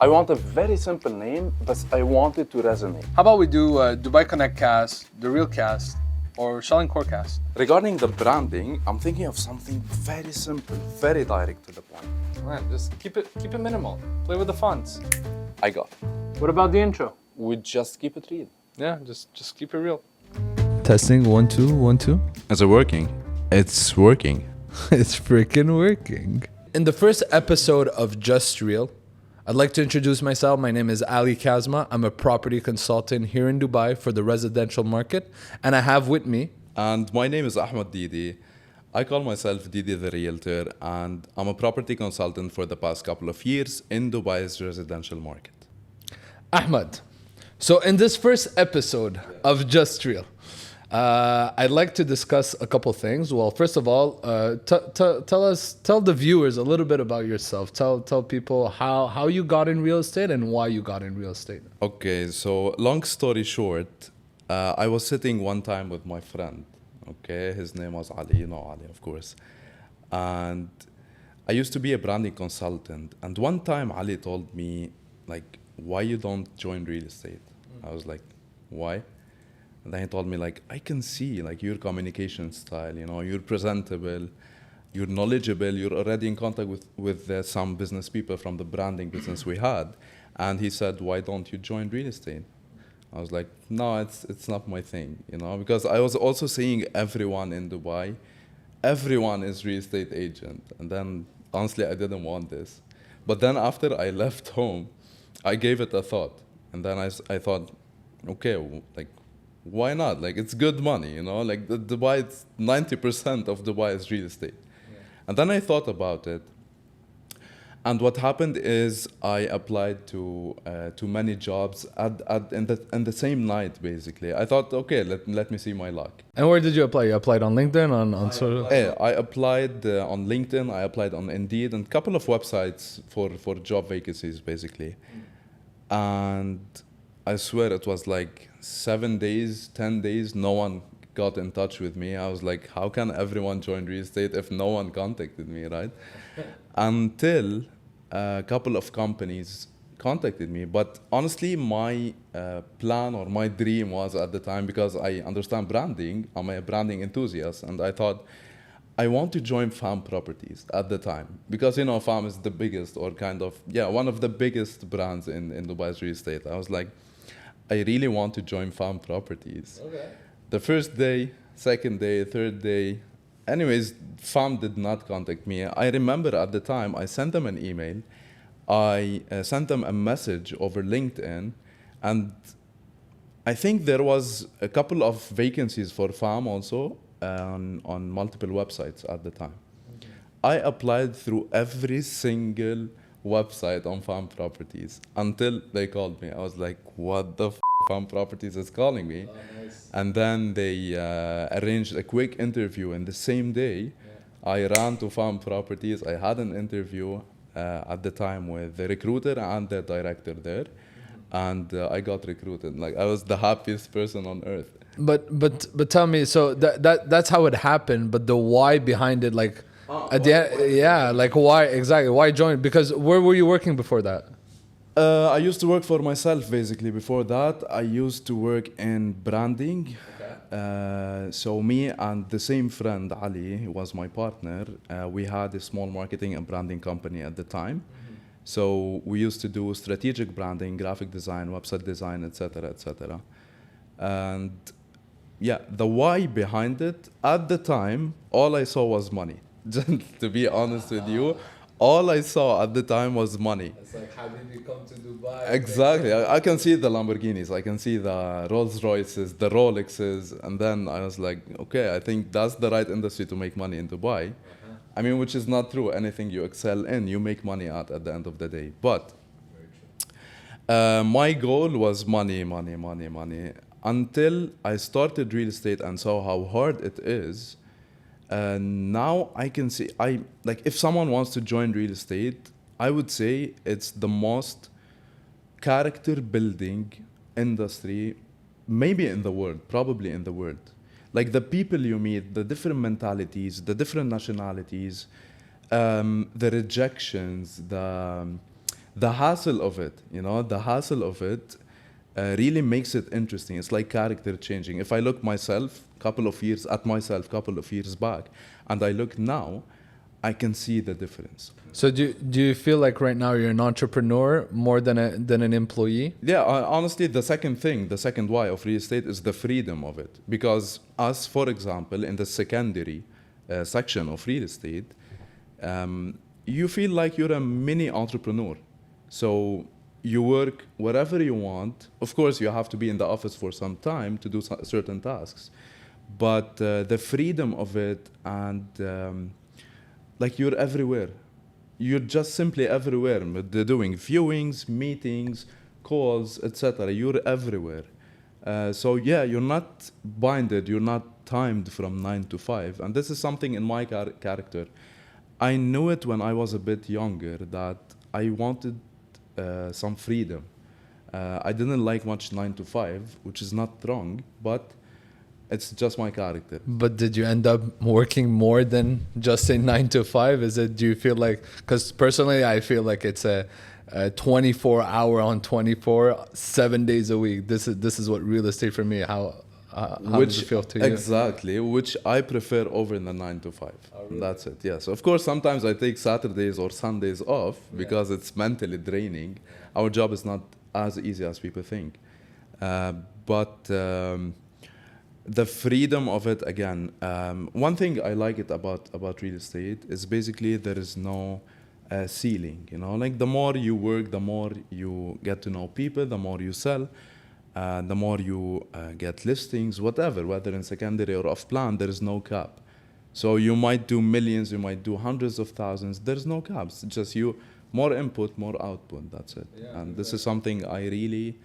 I want a very simple name, but I want it to resonate. How about we do Dubai Connect Cast, The Real Cast, or Selling Core Cast? Regarding the branding, I'm thinking of something very simple, very direct to the point. Man, just keep it minimal. Play with the fonts. I got it. What about the intro? We just keep it real. Yeah, just keep it real. Testing 1 2 1 2. Is it working? It's working. It's freaking working. In the first episode of JustReal, I'd like to introduce myself. My name is Ali Kazma. I'm a property consultant here in Dubai for the residential market, and I have with me. And my name is Ahmad Didi. I call myself Didi the Realtor, and I'm a property consultant for the past couple of years in Dubai's residential market. Ahmad. So in this first episode of JustReal, I'd like to discuss a couple things. Well, first of all, tell the viewers a little bit about yourself. Tell people how you got in real estate and why you got in real estate. Okay, so long story short, I was sitting one time with my friend. Okay, his name was Ali, you know Ali, of course. And I used to be a branding consultant. And one time Ali told me, like, why you don't join real estate? I was like, why? And then he told me, like, I can see, like, your communication style, you know, you're presentable, you're knowledgeable, you're already in contact with some business people from the branding business we had. And he said, why don't you join real estate? I was like, no, it's not my thing, you know, because I was also seeing everyone in Dubai, everyone is real estate agent. And then, honestly, I didn't want this. But then after I left home, I gave it a thought. And then I thought, okay, like, why not? Like, it's good money, you know? Like, Dubai, 90% of Dubai is real estate. Yeah. And then I thought about it. And what happened is I applied to many jobs in the same night, basically. I thought, okay, let me see my luck. And where did you apply? You applied on LinkedIn, on sort of? Yeah, I applied on LinkedIn, I applied on Indeed, and a couple of websites for job vacancies, basically. And I swear it was like 7 days, 10 days, no one got in touch with me. I was like, how can everyone join real estate if no one contacted me, right? Until a couple of companies contacted me. But honestly, my plan or my dream was at the time, because I understand branding, I'm a branding enthusiast, and I thought, I want to join FAM Properties at the time. Because, you know, FAM is the biggest, or kind of, one of the biggest brands in Dubai's real estate. I was like, I really want to join FAM Properties. Okay. The first day, second day, third day. Anyways, FAM did not contact me. I remember at the time, I sent them an email. I sent them a message over LinkedIn. And I think there was a couple of vacancies for FAM also on multiple websites at the time. Okay. I applied through every single website on FAM Properties until they called me. I was like, what the FAM Properties is calling me? Oh, nice. And then they arranged a quick interview in the same day. Yeah. I ran to FAM Properties. I had an interview at the time with the recruiter and the director there. Mm-hmm. And I got recruited. Like, I was the happiest person on earth. But tell me, so that's how it happened, but the why behind it, like, at the end, like, why exactly? Why join? Because where were you working before that? I used to work for myself, basically. Before that, I used to work in branding. Okay. So me and the same friend, Ali, who was my partner, we had a small marketing and branding company at the time. Mm-hmm. So we used to do strategic branding, graphic design, website design, etc., etc. And the why behind it, at the time, all I saw was money. To be honest with you, all I saw at the time was money. It's like, how did you come to Dubai? Exactly. I can see the Lamborghinis, I can see the Rolls Royces, the Rolexes, and then I was like, okay, I think that's the right industry to make money in Dubai. Uh-huh. I mean, which is not true. Anything you excel in, you make money at the end of the day. But my goal was money. Until I started real estate and saw how hard it is. Now I can see, if someone wants to join real estate, I would say it's the most character building industry, maybe in the world, probably in the world. Like, the people you meet, the different mentalities, the different nationalities, the rejections, the hassle of it, the hassle of it really makes it interesting. It's like character changing. If I look couple of years back, and I look now, I can see the difference. So do you feel like right now you're an entrepreneur more than an employee? Yeah, honestly, the second why of real estate is the freedom of it. Because us, for example, in the secondary section of real estate, you feel like you're a mini entrepreneur. So you work wherever you want. Of course, you have to be in the office for some time to do certain tasks. But the freedom of it, and like you're everywhere. You're just simply everywhere. They're doing viewings, meetings, calls, etc. You're everywhere. So yeah, you're not binded. You're not timed from 9 to 5. And this is something in my character. I knew it when I was a bit younger that I wanted some freedom. I didn't like much 9 to 5, which is not wrong, but it's just my character. But did you end up working more than just say 9 to 5? Do you feel like, because personally I feel like it's a 24 hour on 24, 7 days a week. This is what real estate for me. How does it feel to you? Exactly, which I prefer over the 9 to 5. Oh, really? That's it. Yeah. So of course sometimes I take Saturdays or Sundays off because it's mentally draining. Our job is not as easy as people think, but the freedom of it again. One thing I like it about real estate is basically there is no ceiling. Like the more you work, the more you get to know people, the more you sell, the more you get listings, whether in secondary or off plan, there is no cap. So you might do millions, you might do hundreds of thousands. There's no caps. It's just more input, more output. That's it. Yeah, and this is something I really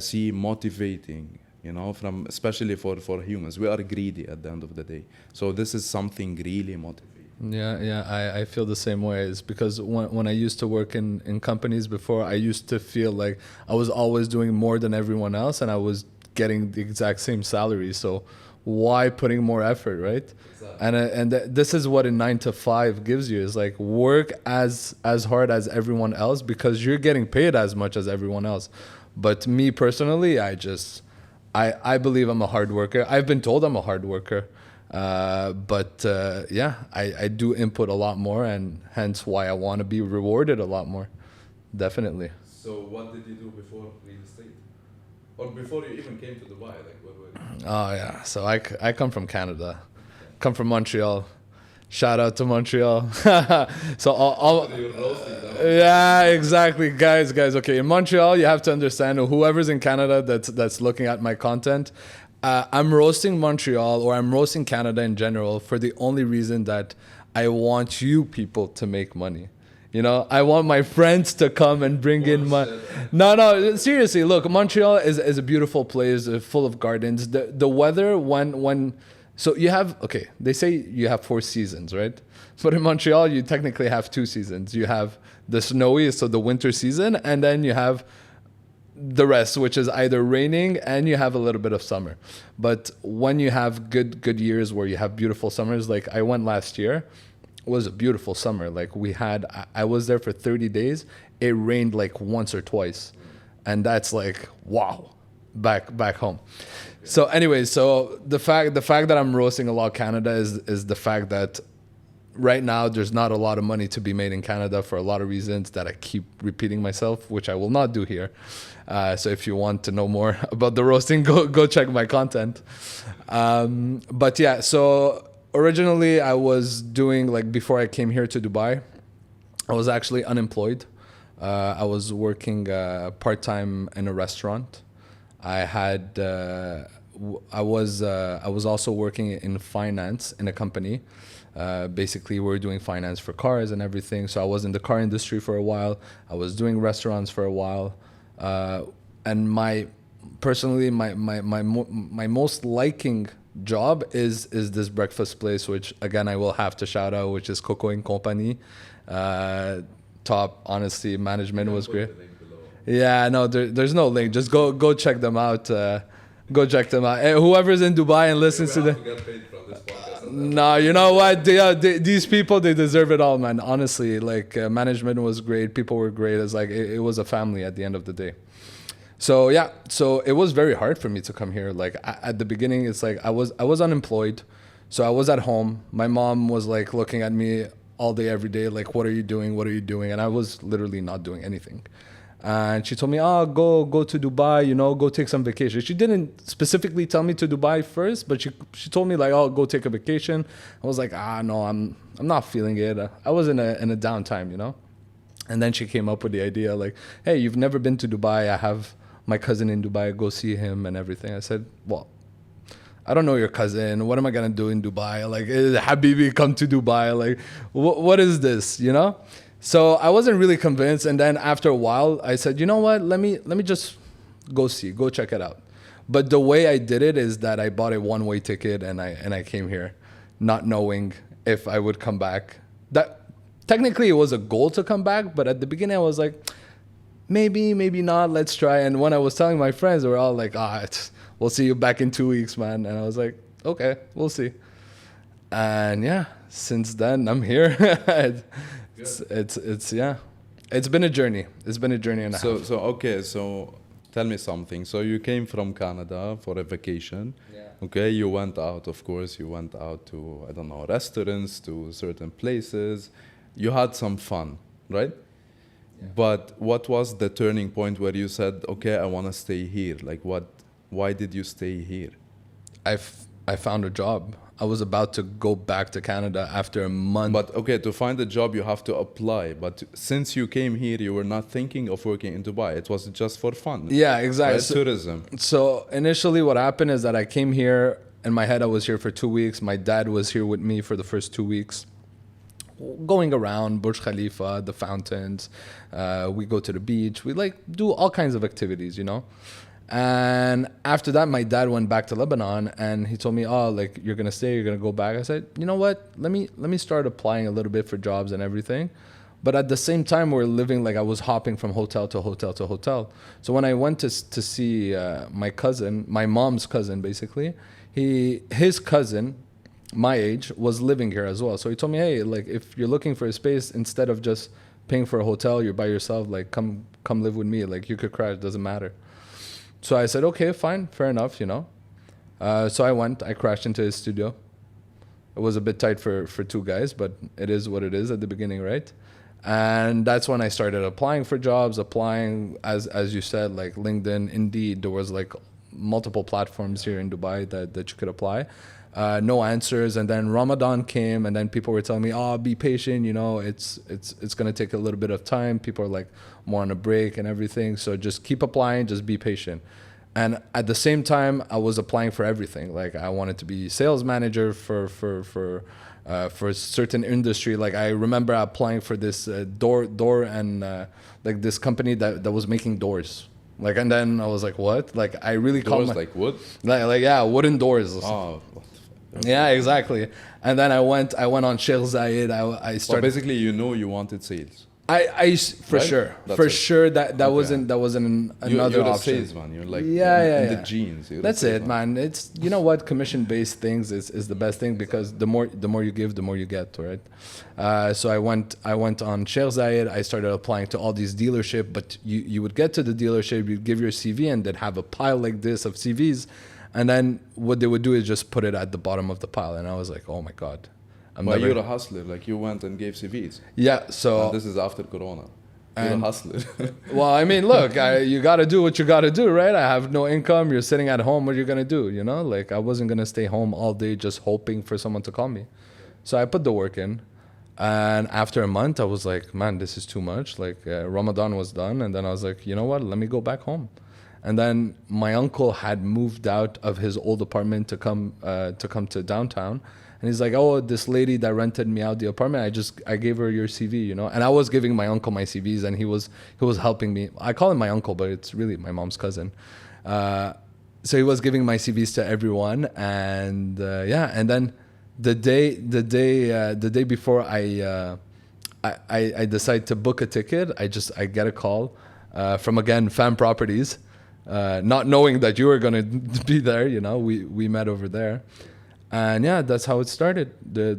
see motivating. From especially for humans. We are greedy at the end of the day. So this is something really motivating. Yeah, I feel the same way. It's because when I used to work in companies before, I used to feel like I was always doing more than everyone else and I was getting the exact same salary. So why putting more effort, right? Exactly. And this is what a 9 to 5 gives you, is like work as hard as everyone else because you're getting paid as much as everyone else. But me personally, I believe I'm a hard worker. I've been told I'm a hard worker. But I do input a lot more, and hence why I want to be rewarded a lot more. Definitely. So what did you do before real estate? Or before you even came to Dubai? Like, what were you? Oh, yeah. So I come from Canada. Come from Montreal. Shout out to Montreal. So all yeah, exactly, guys. Okay, in Montreal, you have to understand, whoever's in Canada that's looking at my content, I'm roasting Montreal, or I'm roasting Canada in general, for the only reason that I want you people to make money. I want my friends to come and bring in money. No, seriously. Look, Montreal is a beautiful place, full of gardens. The weather so you have, they say you have 4 seasons, right? But in Montreal, you technically have 2 seasons. You have the snowy, so the winter season, and then you have the rest, which is either raining, and you have a little bit of summer. But when you have good years where you have beautiful summers, like I went last year, it was a beautiful summer. Like I was there for 30 days. It rained like once or twice. And that's like, wow, back home. So anyways, so the fact that I'm roasting a lot of Canada is the fact that right now there's not a lot of money to be made in Canada for a lot of reasons that I keep repeating myself, which I will not do here. So if you want to know more about the roasting, go check my content. But yeah, so originally I was doing, like, before I came here to Dubai, I was actually unemployed. I was working part-time in a restaurant. I was also working in finance in a company. Basically, we were doing finance for cars and everything. So I was in the car industry for a while. I was doing restaurants for a while. And my most liking job is this breakfast place, which again I will have to shout out, which is Coco and Company. Top, honestly, management was great. Yeah, no, there's no link. Just go check them out. Go check them out. Whoever's in Dubai and listens to them. No, you know what? These people, they deserve it all, man. Honestly, like management was great. People were great. It's like it was a family at the end of the day. So yeah, so it was very hard for me to come here. Like at the beginning, it's like I was unemployed, so I was at home. My mom was like looking at me all day, every day, like, what are you doing? What are you doing? And I was literally not doing anything. And she told me, oh, go to Dubai, you know, go take some vacation. She didn't specifically tell me to Dubai first, but she told me like, oh, go take a vacation. I was like, no, I'm not feeling it. I was in a downtime, you know. And then she came up with the idea like, hey, you've never been to Dubai. I have my cousin in Dubai. Go see him and everything. I said, well, I don't know your cousin. What am I gonna do in Dubai? Like, Habibi, come to Dubai. Like, what is this? You know. So I wasn't really convinced, and then after a while, I said, you know what? Let me just go check it out. But the way I did it is that I bought a one-way ticket and I came here, not knowing if I would come back. That technically it was a goal to come back, but at the beginning I was like, maybe not. Let's try. And when I was telling my friends, they were all like, we'll see you back in 2 weeks, man. And I was like, okay, we'll see. And yeah, since then I'm here. It's yeah, it's been a journey. It's been a journey and a half. So tell me something. So you came from Canada for a vacation. Yeah. Okay, you went out, of course. You went out to, I don't know, restaurants, to certain places. You had some fun, right? Yeah. But what was the turning point where you said, okay, I want to stay here? Like why did you stay here? I found a job. I was about to go back to Canada after a month. But okay, to find a job, you have to apply. But since you came here, you were not thinking of working in Dubai. It was just for fun. Yeah, exactly. Right? Tourism. So initially what happened is that I came here. In my head, I was here for 2 weeks. My dad was here with me for the first 2 weeks. Going around Burj Khalifa, the fountains. We go to the beach. We like do all kinds of activities, you know. And after that, my dad went back to Lebanon and he told me, oh, like, you're going to stay, you're going to go back. I said, you know what? Let me start applying a little bit for jobs and everything. But at the same time, we're living, like I was hopping from hotel to hotel to hotel. So when I went to see my cousin, my mom's cousin, basically, his cousin, my age, was living here as well. So he told me, hey, like, if you're looking for a space, instead of just paying for a hotel, you're by yourself, like, come live with me. Like, you could crash, doesn't matter. So I said, okay, fine, fair enough, you know. So I crashed into his studio. It was a bit tight for two guys, but it is what it is at the beginning, right? And that's when I started applying for jobs, as you said, like LinkedIn, Indeed. There was like multiple platforms here in Dubai that you could apply. No answers, and then Ramadan came, and then people were telling me, oh, be patient, you know, it's going to take a little bit of time. People are like more on a break and everything, so just keep applying, just be patient. And at the same time, I was applying for everything. Like, I wanted to be sales manager for a certain industry. Like, I remember applying for this door and like this company that was making doors. Like, and then I was like, what? Like, I really doors like wood? Like yeah, wooden doors. Oh. Yeah, exactly. And then I went on Sheikh Zayed. I started. Well, basically, you know, you wanted sales. I for right? sure, That's for it. sure that Okay. wasn't another you're option. a salesman. You're like in yeah. the genes. You're That's a it, salesman. man. It's, you know what, commission based things is the best thing, because the more you give, the more you get, right? So I went on Sheikh Zayed. I started applying to all these dealerships, but you would get to the dealership, you'd give your CV, and they'd have a pile like this of CVs, and then what they would do is just put it at the bottom of the pile, and I was like, oh my god. But you're a hustler. Like, you went and gave CVs. Yeah, so And this is after Corona. You're a hustler. well, I mean, look, you got to do what you got to do, right? I have no income. You're sitting at home. What are you going to do? You know, like, I wasn't going to stay home all day just hoping for someone to call me. So I put the work in. And after a month, I was like, man, this is too much. Like, Ramadan was done. And then I was like, you know what? Let me go back home. And then my uncle had moved out of his old apartment to come to downtown. And he's like, oh, this lady that rented me out the apartment, I gave her your CV, you know. And I was giving my uncle my CVs, and he was helping me. I call him my uncle, but it's really my mom's cousin. So he was giving my CVs to everyone, and and then the day before I decide to book a ticket, I get a call from, again, Fam Properties, not knowing that you were gonna be there. You know, we met over there. And yeah, that's how it started,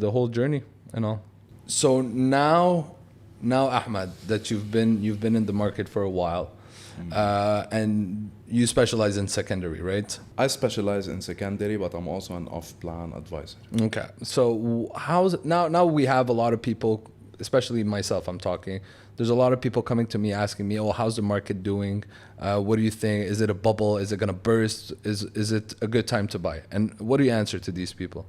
the whole journey and all. So now Ahmad, that you've been in the market for a while, and you specialize in secondary, right? I specialize in secondary, but I'm also an off-plan advisor. Okay. So how's it now we have a lot of people, especially myself, I'm talking. There's a lot of people coming to me asking me, "Oh, how's the market doing? What do you think? Is it a bubble? Is it going to burst? Is it a good time to buy?" And what do you answer to these people?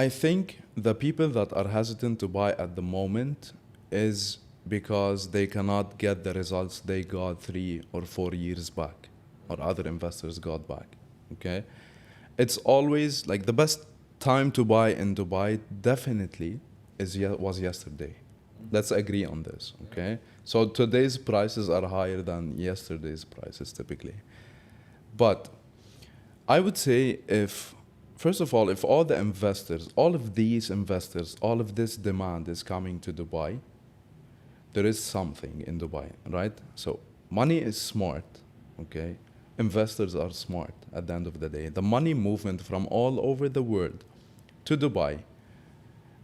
I think the people that are hesitant to buy at the moment is because they cannot get the results they got 3 or 4 years back, or other investors got back. Okay, it's always like the best time to buy in Dubai. Definitely was yesterday. Let's agree on this. Okay, so today's prices are higher than yesterday's prices typically, but I would say first of all, if all the investors, all of these investors, all of this demand is coming to Dubai, there is something in Dubai, right? So money is smart, okay? Investors are smart at the end of the day. The money movement from all over the world to Dubai,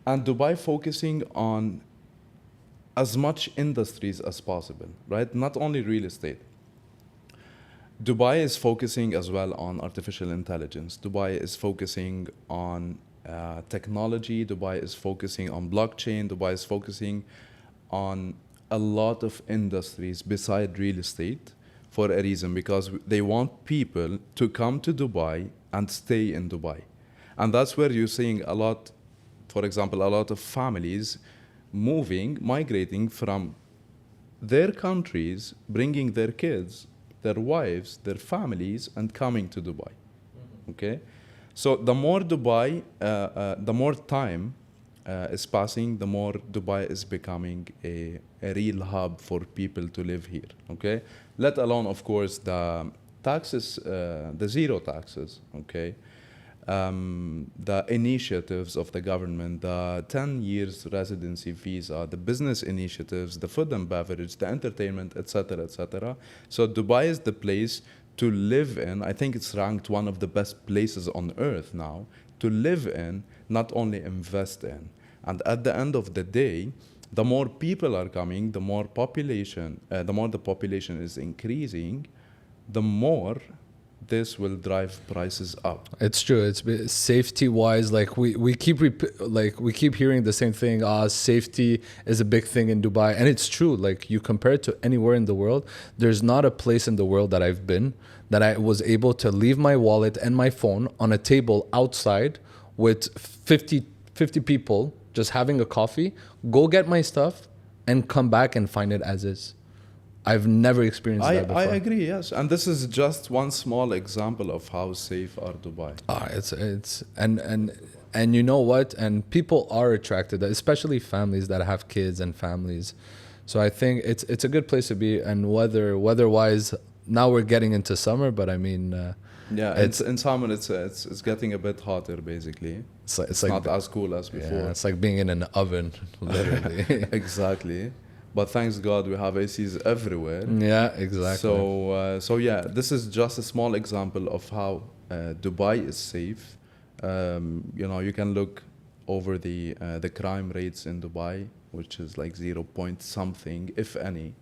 and Dubai focusing on as much industries as possible, right? Not only real estate. Dubai is focusing as well on artificial intelligence. Dubai is focusing on technology. Dubai is focusing on blockchain. Dubai is focusing on a lot of industries beside real estate for a reason, because they want people to come to Dubai and stay in Dubai. And that's where you're seeing a lot, for example, a lot of families migrating from their countries, bringing their kids, their wives, their families, and coming to Dubai. Okay, so the more Dubai, the more time is passing, the more Dubai is becoming a real hub for people to live here. Okay, let alone, of course, the taxes, the zero taxes. Okay, the initiatives of the government, the 10 years residency visa, the business initiatives, the food and beverage, the entertainment, etc., etc. So Dubai is the place to live in. I think it's ranked one of the best places on earth now to live in, not only invest in. And at the end of the day, the more people are coming, the more the population is increasing, the more this will drive prices up. It's true. It's safety wise, like we keep hearing the same thing. Safety is a big thing in Dubai, and it's true. Like you compare it to anywhere in the world, there's not a place in the world that I've been that I was able to leave my wallet and my phone on a table outside with 50 people just having a coffee, go get my stuff, and come back and find it as is. I've never experienced that before. I agree, yes. And this is just one small example of how safe are Dubai. It's and you know what? And people are attracted, especially families that have kids and families. So I think it's a good place to be. And weather-wise, now we're getting into summer, but I mean, yeah, it's in summer. It's getting a bit hotter, basically. It's like not as cool as before. Yeah, it's like being in an oven, literally. Exactly. But thanks God we have ACs everywhere. Yeah, exactly. So yeah, this is just a small example of how Dubai is safe. You can look over the crime rates in Dubai, which is like 0 point something, if any.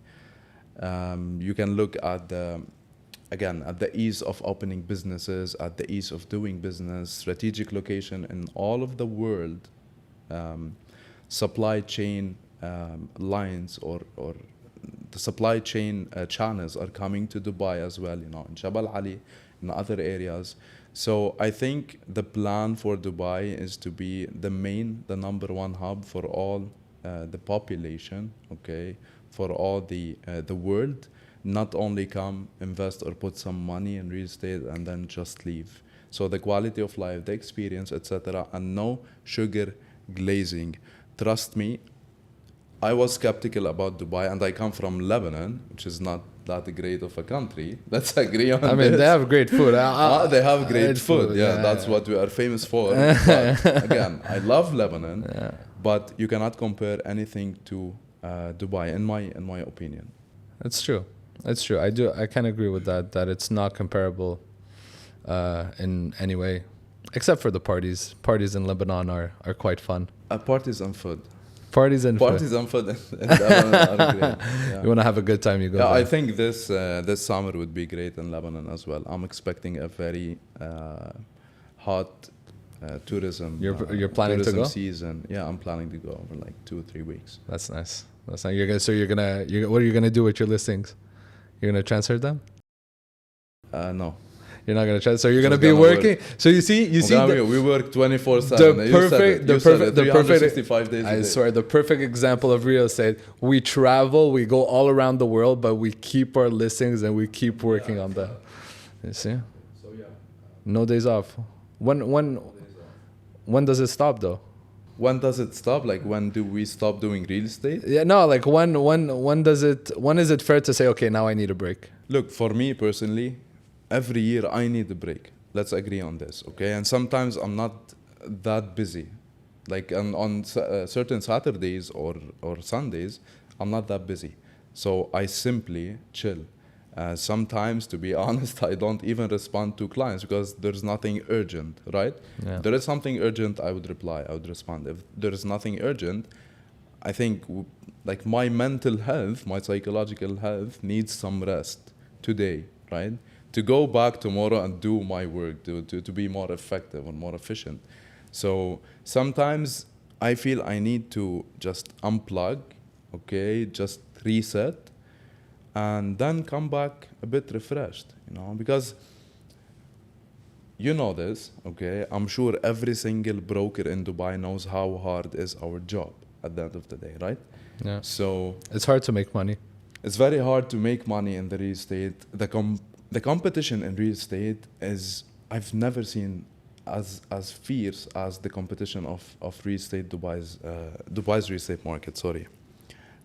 You can look at the ease of opening businesses, at the ease of doing business, strategic location in all of the world, supply chain lines or the supply chain channels are coming to Dubai as well, in Jabal Ali, in other areas. So I think the plan for Dubai is to be the number one hub for all the population, okay, for all the world, not only come, invest or put some money in real estate and then just leave. So the quality of life, the experience, etc., and no sugar glazing. Trust me, I was skeptical about Dubai, and I come from Lebanon, which is not that great of a country. Let's agree on I mean, this. they have great food. They have great food. Yeah, that's what we are famous for. But again, I love Lebanon, but you cannot compare anything to Dubai, in my opinion. It's true. It's true. I can agree with that. That it's not comparable in any way. Except for the parties. Parties in Lebanon are quite fun. Parties and food. Parties and food. Parties and food in Lebanon are great. Yeah. You want to have a good time, you go Yeah, there. I think this summer would be great in Lebanon as well. I'm expecting a very hot tourism. You're planning to tourism go? season. Yeah, I'm planning to go for like 2 or 3 weeks. That's nice. That's nice. What are you gonna do with your listings? You're gonna transfer them? No. You're not gonna transfer. So you're gonna Just be gonna working. So you see, we work 24/7. the perfect 365 days. I swear, the perfect example of real estate. We travel, we go all around the world, but we keep our listings and we keep working on them. You see? So yeah. No days off. When does it stop though? When does it stop? Like when do we stop doing real estate? Yeah, no, like when is it fair to say, okay, now I need a break? Look, for me personally, every year I need a break. Let's agree on this, okay? And sometimes I'm not that busy. Like on certain Saturdays or Sundays, I'm not that busy. So I simply chill. Sometimes, to be honest, I don't even respond to clients because there's nothing urgent, right? Yeah. If there is something urgent, I would reply, I would respond. If there is nothing urgent, I think like my mental health, my psychological health needs some rest today, right? To go back tomorrow and do my work, to be more effective and more efficient. So sometimes I feel I need to just unplug, okay, just reset, and then come back a bit refreshed, because you know this, okay? I'm sure every single broker in Dubai knows how hard is our job at the end of the day, right? Yeah. So It's hard to make money. it's very hard to make money in the real estate. The competition in real estate is, I've never seen as fierce as the competition of real estate, Dubai's real estate market, sorry.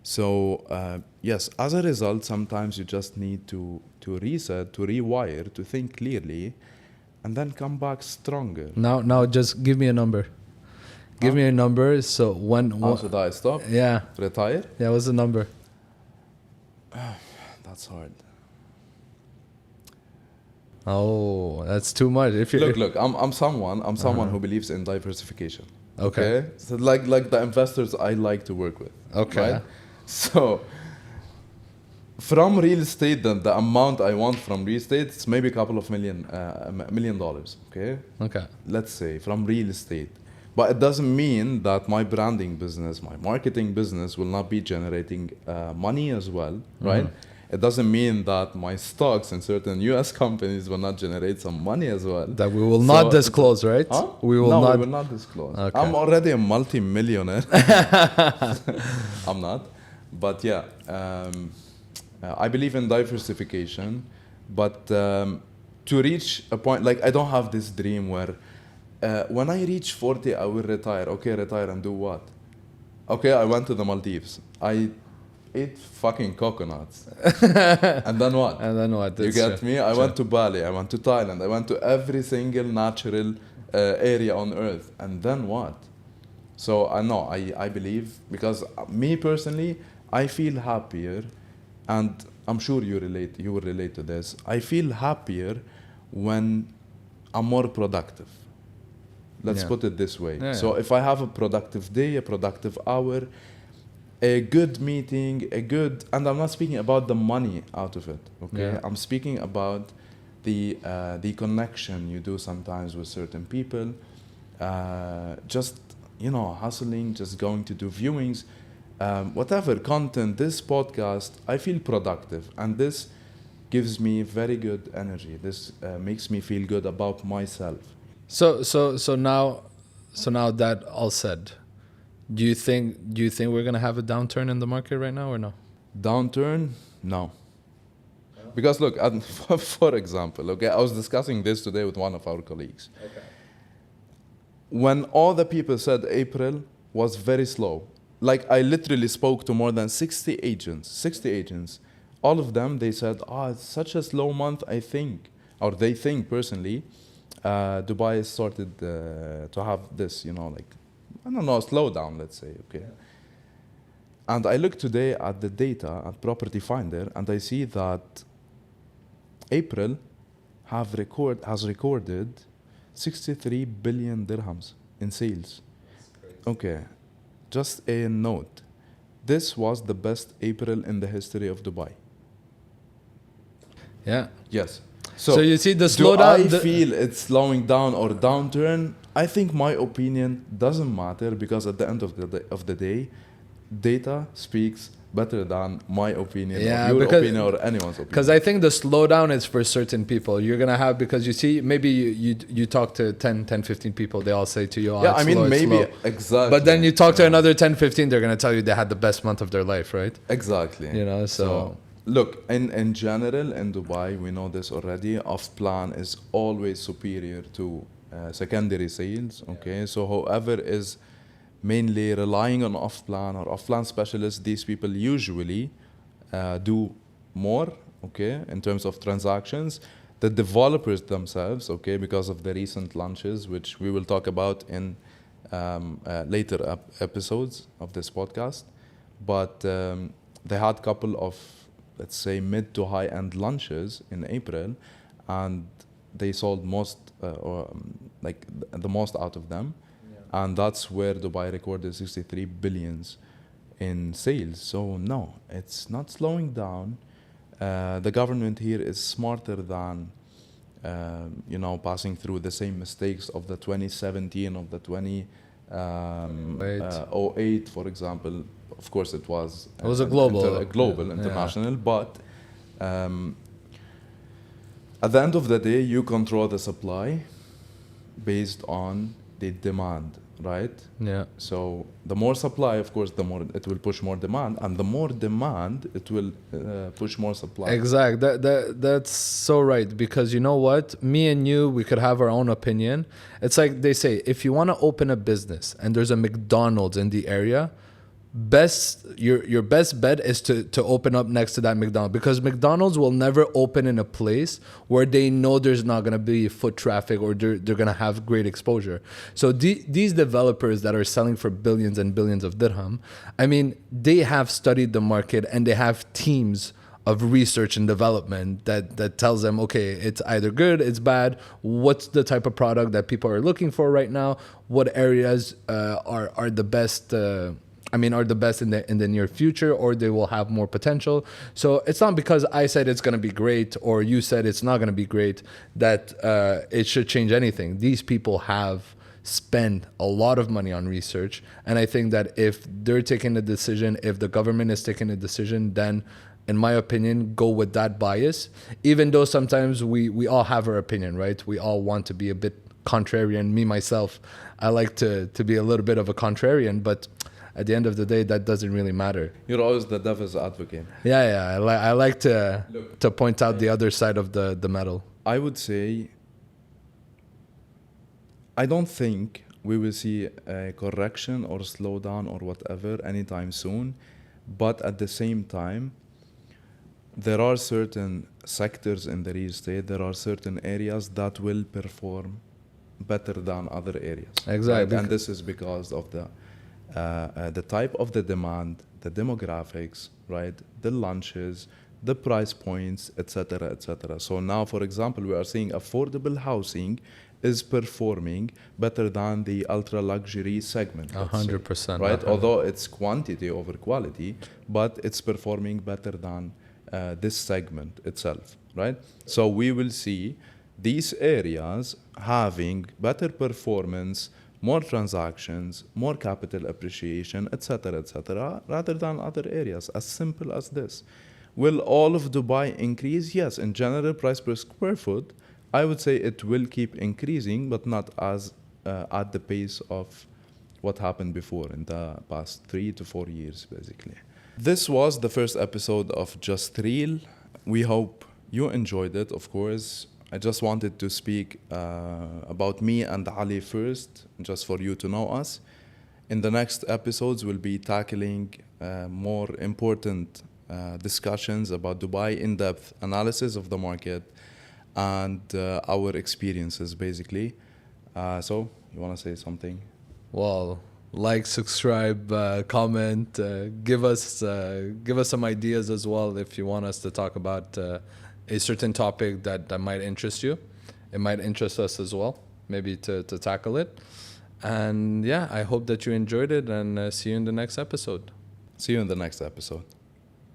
So yes, as a result, sometimes you just need to reset, to rewire, to think clearly, and then come back stronger. Now just give me a number. Give me a number. So How should I stop? Yeah. Retire? Yeah, what's the number? That's hard. Oh, that's too much. If you Look, I'm someone who believes in diversification. Okay. So like the investors I like to work with. Okay. Right? So from real estate, the amount I want from real estate, it's maybe a couple of $1 million. Okay. Okay. Let's say from real estate. But it doesn't mean that my branding business, my marketing business will not be generating money as well, right? It doesn't mean that my stocks in certain US companies will not generate some money as well. That we will not disclose, right? Huh? We will not disclose. Okay. I'm already a multi-millionaire. I'm not. But yeah, I believe in diversification. But to reach a point, like I don't have this dream where when I reach 40, I will retire. Okay, retire and do what? Okay, I went to the Maldives. I ate fucking coconuts. And then what? And then what? You get me? I went to Bali, I went to Thailand, I went to every single natural area on earth. And then what? So I know, I believe, because me personally, I feel happier, and I'm sure you will relate to this. I feel happier when I'm more productive. Let's put it this way. Yeah, so if I have a productive day, a productive hour, a good meeting, and I'm not speaking about the money out of it, okay? Yeah. I'm speaking about the connection you do sometimes with certain people, just, hustling, just going to do viewings, whatever content, this podcast, I feel productive, and this gives me very good energy. This makes me feel good about myself. So now that all said, do you think we're gonna have a downturn in the market right now or no? Downturn? No. Because look, for example, okay, I was discussing this today with one of our colleagues. Okay. When all the people said April was very slow, like I literally spoke to more than 60 agents. All of them, they said, it's such a slow month, I think, or they think personally, Dubai has started to have this, I don't know, a slowdown, let's say, okay. Yeah. And I look today at the data at Property Finder, and I see that April has recorded 63 billion dirhams in sales. Okay, just a note. This was the best April in the history of Dubai. Yeah. Yes. So you see the do slowdown. I feel it's slowing down or downturn? I think my opinion doesn't matter because at the end of the day, data speaks better than my opinion Yeah, or your because- opinion or anyone's opinion. Because I think the slowdown is for certain people. You're going to have, because you see, maybe you talk to 10, 15 people, they all say to you, oh, yeah, it's I mean, slow, it's maybe slow. exactly. But then you talk to another 10, 15, they're going to tell you they had the best month of their life, right? Exactly. You know, so look, in general, in Dubai, we know this already. Off-plan is always superior to secondary sales. Okay, so whoever is mainly relying on off-plan or off-plan specialists, these people usually do more. Okay, in terms of transactions, the developers themselves. Okay, because of the recent launches, which we will talk about in later episodes of this podcast, but they had a couple of, let's say, mid to high end launches in April, and they sold the most out of them, and that's where Dubai recorded 63 billions in sales. So no, it's not slowing down. The government here is smarter than passing through the same mistakes of the 2017 of the 2008, for example. Of course, it was a global, international, but at the end of the day, you control the supply based on the demand, right? yeah. So the more supply, of course, the more it will push more demand, and the more demand, it will push more supply. Exact. That's so right. Because you know what? Me and you, we could have our own opinion. It's like they say, if you want to open a business and there's a McDonald's in the area, your best bet is to open up next to that McDonald's, because McDonald's will never open in a place where they know there's not going to be foot traffic or they're going to have great exposure. So these developers that are selling for billions and billions of dirham, I mean, they have studied the market and they have teams of research and development that tells them, okay, it's either good, it's bad, what's the type of product that people are looking for right now, what areas are the best are the best in the near future, or they will have more potential. So it's not because I said it's going to be great or you said it's not going to be great that it should change anything. These people have spent a lot of money on research, and I think that if they're taking a decision, if the government is taking a decision, then in my opinion, go with that bias, even though sometimes we all have our opinion, right? We all want to be a bit contrarian. Me, myself, I like to be a little bit of a contrarian, but at the end of the day, that doesn't really matter. You're always the devil's advocate. Yeah. I like to point out the other side of the medal. I would say, I don't think we will see a correction or slowdown or whatever anytime soon. But at the same time, there are certain sectors in the real estate, there are certain areas that will perform better than other areas. Exactly. Right? And this is because of the type of the demand, the demographics, right? The launches, the price points, etc., etc. So now, for example, we are seeing affordable housing is performing better than the ultra luxury segment. 100%. Right? Although it's quantity over quality, but it's performing better than this segment itself, right? So we will see these areas having better performance, more transactions, more capital appreciation, etc., rather than other areas. As simple as this. Will all of Dubai increase? Yes, in general, price per square foot, I would say it will keep increasing, but not as at the pace of what happened before in the past 3 to 4 years, basically. This was the first episode of JustReal. We hope you enjoyed it, of course. I just wanted to speak about me and Ali first, just for you to know us. In the next episodes, we'll be tackling more important discussions about Dubai, in-depth analysis of the market, and our experiences, basically. So, you want to say something? Well, like, subscribe, comment, give us some ideas as well if you want us to talk about a certain topic that might interest you. It might interest us as well. maybe to tackle it. And yeah, I hope that you enjoyed it, and see you in the next episode. See you in the next episode.